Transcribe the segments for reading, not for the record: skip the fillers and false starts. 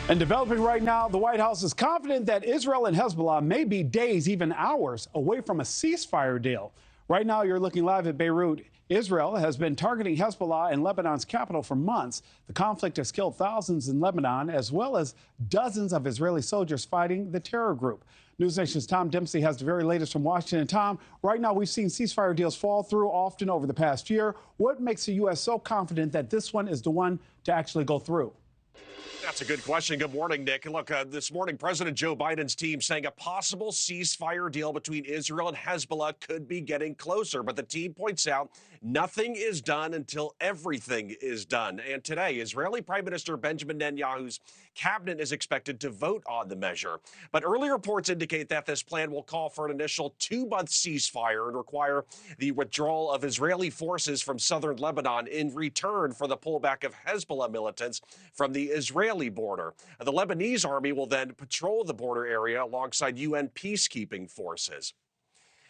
And developing right now, the White House is confident that Israel and Hezbollah may be days, even hours, away from a ceasefire deal. Right now, you're looking live at Beirut. Israel has been targeting Hezbollah in Lebanon's capital for months. The conflict has killed thousands in Lebanon, as well as dozens of Israeli soldiers fighting the terror group. NewsNation's Tom Dempsey has the very latest from Washington. Tom, right now we've seen ceasefire deals fall through often over the past year. What makes the U.S. so confident that this one is the one to actually go through? That's a good question. Good morning, Nick. Look, this morning, President Joe Biden's team saying a possible ceasefire deal between Israel and Hezbollah could be getting closer. But the team points out nothing is done until everything is done. And today, Israeli Prime Minister Benjamin Netanyahu's cabinet is expected to vote on the measure. But early reports indicate that this plan will call for an initial 2-month ceasefire and require the withdrawal of Israeli forces from southern Lebanon in return for the pullback of Hezbollah militants from the Israeli border. The Lebanese army will then patrol the border area alongside UN peacekeeping forces.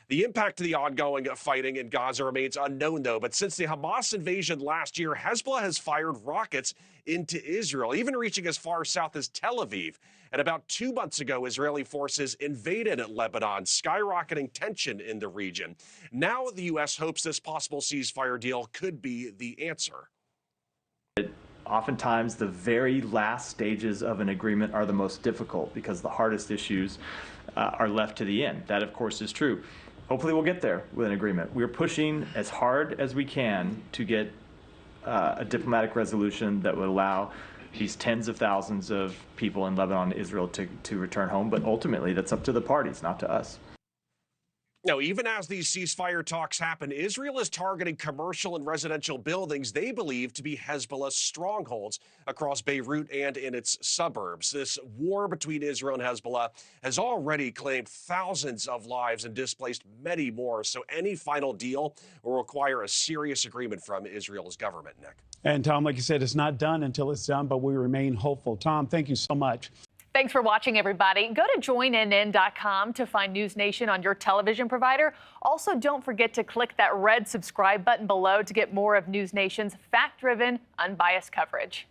The impact of the ongoing fighting in Gaza remains unknown, though. But since the Hamas invasion last year, Hezbollah has fired rockets into Israel, even reaching as far south as Tel Aviv. And about 2 months ago, Israeli forces invaded Lebanon, skyrocketing tension in the region. Now the U.S. hopes this possible ceasefire deal could be the answer. Oftentimes, the very last stages of an agreement are the most difficult because the hardest issues are left to the end. That, of course, is true. Hopefully, we'll get there with an agreement. We're pushing as hard as we can to get a diplomatic resolution that would allow these tens of thousands of people in Lebanon and Israel to return home. But ultimately, that's up to the parties, not to us. Now, even as these ceasefire talks happen, Israel is targeting commercial and residential buildings they believe to be Hezbollah's strongholds across Beirut and in its suburbs. This war between Israel and Hezbollah has already claimed thousands of lives and displaced many more. So any final deal will require a serious agreement from Israel's government, Nick. And Tom, like you said, it's not done until it's done, but we remain hopeful. Tom, thank you so much. Thanks for watching, everybody. Go to joinnn.com to find NewsNation on your television provider. Also, don't forget to click that red subscribe button below to get more of NewsNation's fact-driven, unbiased coverage.